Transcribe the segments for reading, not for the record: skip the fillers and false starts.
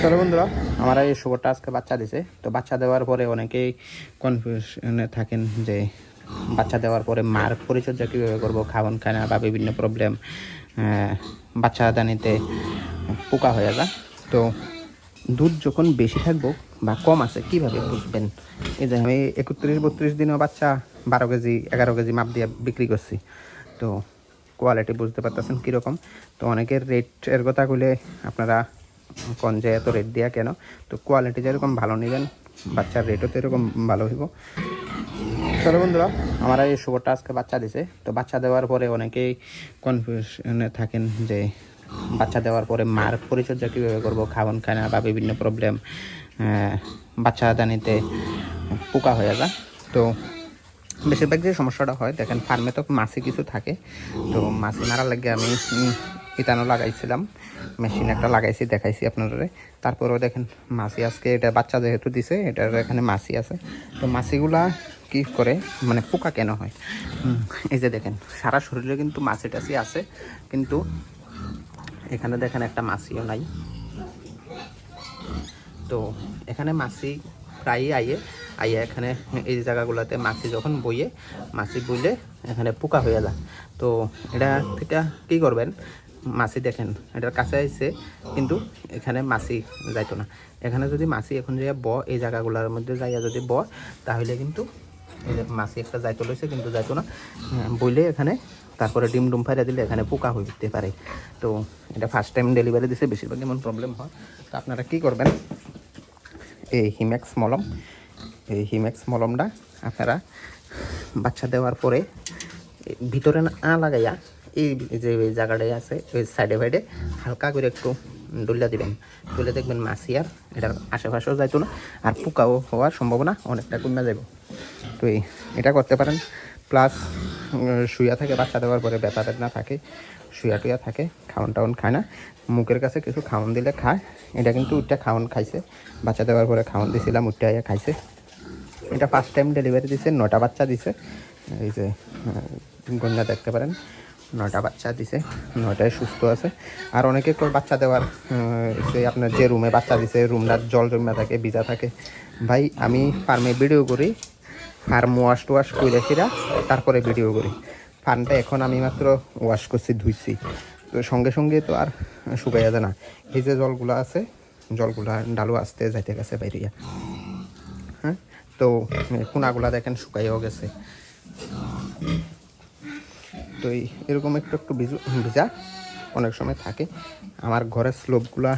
চলো বন্ধুরা, আমার এই শুভটা আজকে বাচ্চা দিছে। তো বাচ্চা দেওয়ার পরে অনেকেই কনফিউশনে থাকেন যে বাচ্চা দেওয়ার পরে মার পরিচর্যা কীভাবে করবো, খাওয়ান খায় না বা বিভিন্ন প্রবলেম, বাচ্চা দানিতে পোকা হয়ে যায়। তো দুধ যখন বেশি থাকবো বা কম আছে কীভাবে বুঝবেন? এই যে আমি 31-32 দিনও বাচ্চা 12 কেজি 11 কেজি মাপ দিয়ে বিক্রি করছি। তো কোয়ালিটি বুঝতে পারতেছেন কীরকম। তো অনেকের রেটের কথা বলে আপনারা কোন যে এত রেট দেওয়া কেন? তো কোয়ালিটি যেরকম ভালো নেবেন, বাচ্চার রেটও তো এরকম ভালো হইব। চলো বন্ধুরা, আমার এই শুভটা আজকে বাচ্চা দিছে। তো বাচ্চা দেওয়ার পরে অনেকেই কনফিউশনে থাকেন যে বাচ্চা দেওয়ার পরে মার পরিচর্যা কীভাবে করবো, খাওয়ান খায় না বা বিভিন্ন প্রবলেম, বাচ্চা দানিতে পোকা হয়ে যায়। তো বেশিরভাগ যে সমস্যাটা হয়, দেখেন ফার্মে তো মাছি কিছু থাকে। তো মাছি মারার লাগে আমি ইতানো লাগাইছিলাম, মেশিন একটা লাগাইছি, দেখাইছি আপনারা। তারপরেও দেখেন মাছি আজকে এটা বাচ্চা যেহেতু দিছে, এটার এখানে মাছি আছে। তো মাছিগুলা কি করে, মানে পোকা কেন হয়? এই যে দেখেন সারা শরীরে কিন্তু মাছি টাছি আছে, কিন্তু এখানে দেখেন একটা মাছিও নাই। তো এখানে মাছি প্রায়ই আইয়ে এখানে এই জায়গাগুলোতে মাছি যখন মাছি বইলে এখানে পোকা হয়ে যায়। তো এটা থেকে কী করবেন? মাছি দেখেন এটার কাছে আইছে, কিন্তু এখানে মাছি যাইতো না। এখানে যদি মাছি এখন যাইয়া এই জায়গাগুলোর মধ্যে যাইয়া যদি তাহলে কিন্তু এই যে মাছি একটা যাইতো লইছে, কিন্তু যাইতো না বইলে এখানে। তারপরে ডিম ফাইরা দিলে এখানে পোকা হইতে পারে। তো এটা ফার্স্ট টাইম ডেলিভারি দিছে, বেশিরভাগ এমন প্রবলেম হয়। তো আপনারা কী করবেন? এই হিম্যাক্স মলমটা আপনারা বাচ্চা দেওয়ার পরে ভিতরে না লাগাইয়া এই যে জায়গাটায় আছে ওই সাইডে ফাইডে হালকা করে একটু ডুলিয়া দিবেন। তুলে দেখবেন মাছি আর এটার আশেপাশেও যাইতো না, আর পোকাও হওয়ার সম্ভাবনা অনেকটা কমে যাব। তো এটা করতে পারেন। প্লাস শুয়া থাকে বাচ্চা দেওয়ার পরে, ব্যথা বেদনা থাকে, শুয়া টুয়া থাকে, খাওয়ান টাউন খায় না, মুখের কাছে কিছু খাওয়ান দিলে খায়। এটা কিন্তু উঠটা খাওয়ান খাইছে, বাচ্চা দেওয়ার পরে খাওয়ান দিয়েছিলাম, উঠটা আইয়া খাইছে। এটা ফার্স্ট টাইম ডেলিভারি দিছে, 9টা বাচ্চা দিছে। এই যে গন্যা দেখতে পারেন, 9টা বাচ্চা দিছে, 9টায় সুস্থ আছে। আর অনেকে বাচ্চা দেওয়ার সে আপনার যে রুমে বাচ্চা দিছে রুমটা জল জমা থাকে, ভিজা থাকে। ভাই আমি ফার্মে ভিডিও করি, ফার্ম ওয়াশ টোয়াশ করে ফিরা তারপরে ভিডিও করি। ফার্মটা এখন আমি মাত্র ওয়াশ করছি, ধুইছি। তো সঙ্গে সঙ্গে তো আর শুকাইয়া যায় না। এই যে জলগুলো আছে, জলগুলা ডালু আসতে যাইতে গেছে বাইরিয়া। হ্যাঁ, তো কোনাগুলা দেখেন শুকাইও গেছে। তো এরকম একটু ভিজা অনেক সময় থাকে। আমার ঘরের স্লোপগুলা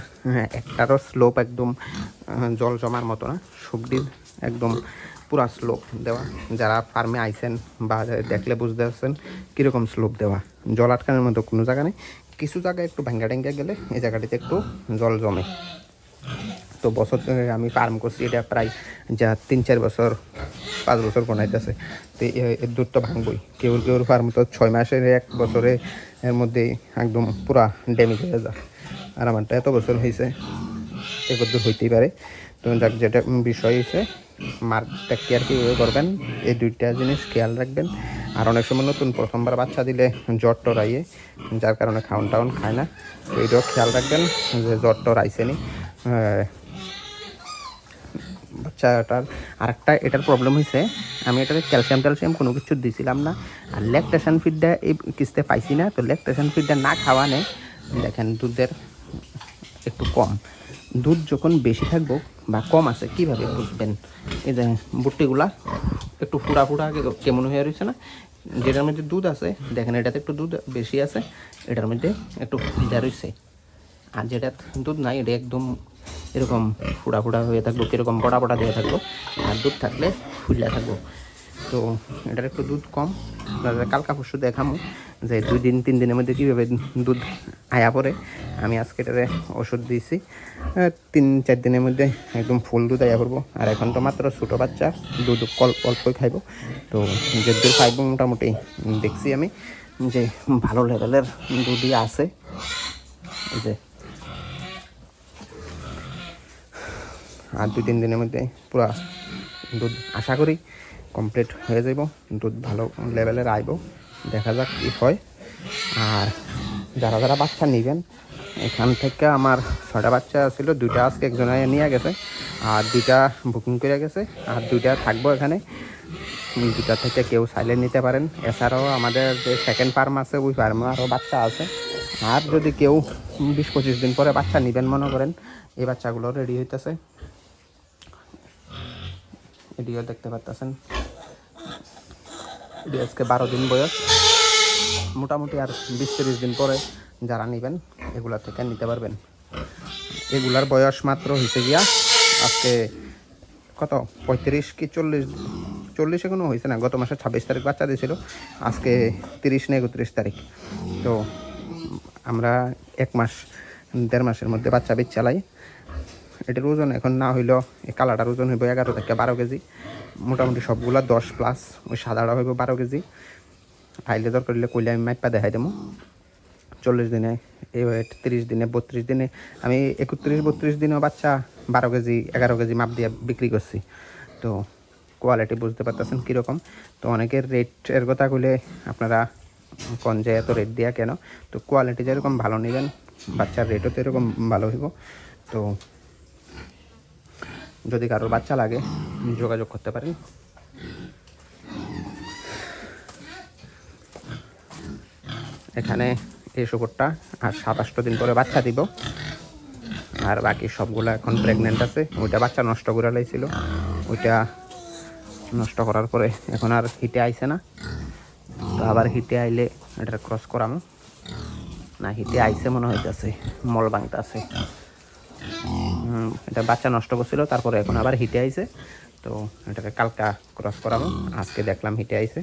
একটারও স্লোপ একদম জল জমার মতো না, সবজির একদম পুরা স্লোপ দেওয়া। যারা ফার্মে আইছেন বা দেখলে বুঝতে পারছেন কীরকম স্লোপ দেওয়া, জল আটকানোর মতো কোনো জায়গা নেই। কিছু জায়গায় একটু ভাঙ্গা ট্যাঙ্গা গেলে এই জায়গাটিতে একটু জল জমে। তো বছর আমি ফার্ম করছি, এটা প্রায় যা 3-4 বছর 5 বছর বানাইতেছে। তো এর দুধ তো ভাঙবই। কেউর ফার্ম তো 6 মাসের 1 বছরে এর মধ্যেই একদম পুরা ড্যামেজ হয়ে যায়। আর আমারটা এত বছর হয়েছে, এবার দূর হইতেই পারে। তো যাক, যেটা বিষয় হয়েছে মারটা কেয়ার কীভাবে করবেন, এই 2টা জিনিস খেয়াল রাখবেন। আর অনেক সময় নতুন প্রথমবার বাচ্চা দিলে জ্বর টর আইয়ে, যার কারণে খাওয়ান টাউন খায় না। তো এইটাও খেয়াল রাখবেন যে জ্বর টর আইসে নি বাচ্চাটার। আরেকটা এটার প্রবলেম হয়েছে, আমি এটাতে ক্যালসিয়াম কোনো কিছু দিছিলাম না, আর ল্যাকটেশন ফিডটা এই কিস্তে পাইছি না। তো ল্যাকটেশন ফিডটা না খাওয়ানে দেখেন দুধের একটু কম। দুধ যখন বেশি থাকবো বা কম আছে কীভাবে বুঝবেন? এই যে বুট্টিগুলা একটু ফুড়া কেমন হয়ে রয়েছে না, যেটার মধ্যে দুধ আছে দেখেন এটাতে একটু দুধ বেশি আছে, এটার মধ্যে একটু ভিজা রয়েছে। আর যেটা দুধ নাই এটা একদম এরকম ফুড়া হয়ে থাকবো, কীরকম বড়া দিয়ে থাকবো। আর দুধ থাকলে ফুলা থাকবো। তো এটার একটু দুধ কম। কালকা পরশু দেখামো যে 2-3 দিনের মধ্যে কীভাবে দুধ আয়া পড়ে। আমি আজকে এটারে ওষুধ দিয়েছি, 3-4 দিনের মধ্যে একদম ফুল দুধ আয়া পড়বো। আর এখন তো মাত্র ছোটো বাচ্চা, দুধ অল্পই খাইব। তো যে দুধ খাইব মোটামুটি দেখছি আমি যে ভালো লেভেলের দুধই আছে। এই যে আর 2-3 দিনের মধ্যে পুরা দুধ আশা করি কমপ্লিট হয়ে যাব, দুধ ভালো লেভেলের আইব। দেখা যাক কী হয়। আর যারা বাচ্চা নেবেন এখান থেকে আমার 6টা বাচ্চা ছিল, 2টা আজকে একজনে নিয়ে গেছে আর 2টা বুকিং করে গেছে আর 2টা থাকবো এখানে। 2টা থেকে কেউ চাইলে নিতে পারেন। এছাড়াও আমাদের যে সেকেন্ড ফার্ম আছে ওই ফার্মে আরও বাচ্চা আছে। আর যদি কেউ 20-25 দিন পরে বাচ্চা নেবেন মনে করেন, এই বাচ্চাগুলো রেডি হইতেছে। এদিকে দেখতে পাচ্ছেন, এটি আজকে 12 দিন বয়স। মোটামুটি আর 20-30 দিন পরে যারা নেবেন এগুলা থেকে নিতে পারবেন। এগুলার বয়স মাত্র হয়েছে গিয়া আজকে কত 35 কি 40 এখনো হয়েছে না। গত মাসের 26 তারিখ বাচ্চা দিয়েছিল, আজকে 30 না 31 তারিখ। তো আমরা 1 মাস 1.5 মাসের মধ্যে বাচ্চা বীজ চালাই। এটার ওজন এখন না হইলেও এই কালাটার ওজন হইব 11 থেকে 12 কেজি। মোটামুটি সবগুলা 10+, ওই সাদাটা হইব 12 কেজি। আইলে দরকার হইলে কইলে আমি মাইপা দেখাই দেবো। 40 দিনে এই ওয়েট, 30 দিনে, 32 দিনে, আমি 31-32 দিনেও বাচ্চা 12 কেজি 11 কেজি মাপ দিয়ে বিক্রি করছি। তো কোয়ালিটি বুঝতে পারতেছেন কীরকম। তো অনেকের রেটের কথা কইলে আপনারা কোন যে এত রেট দেওয়া কেন, তো কোয়ালিটি যেরকম ভালো নেবেন বাচ্চার রেটও তো এরকম ভালো হইব। তো যদি কারোর বাচ্চা লাগে যোগাযোগ করতে পারেন। এখানে এই শুকরটা আর 27 দিন পরে বাচ্চা দিব। আর বাকি সবগুলো এখন প্রেগনেন্ট আছে। ওইটা বাচ্চা নষ্ট করে লাইছিল, ওইটা নষ্ট করার পরে এখন আর হিটে আইছে না। তো আবার হিটে আইলে এটা ক্রস করামো না। হিটে আইছে মনে হইতেছে, মল ভাঙতেছে। এটা বাচ্চা নষ্ট করছিল, তারপরে এখন আবার হিটে আইছে। তো এটাকে কালকা ক্রস করাবো। আজকে দেখলাম হিটে আইছে।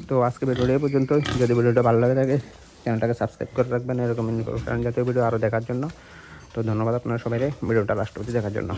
তো আজকে ভিডিওটা এই পর্যন্তই। যদি ভিডিওটা ভালো লাগে থাকে চ্যানেলটাকে সাবস্ক্রাইব করে রাখবেন এরকম ইনফরমেশন জাতীয় ভিডিও আরও দেখার জন্য। তো ধন্যবাদ আপনারা সবাইকে ভিডিওটা লাস্ট অবধি দেখার জন্য।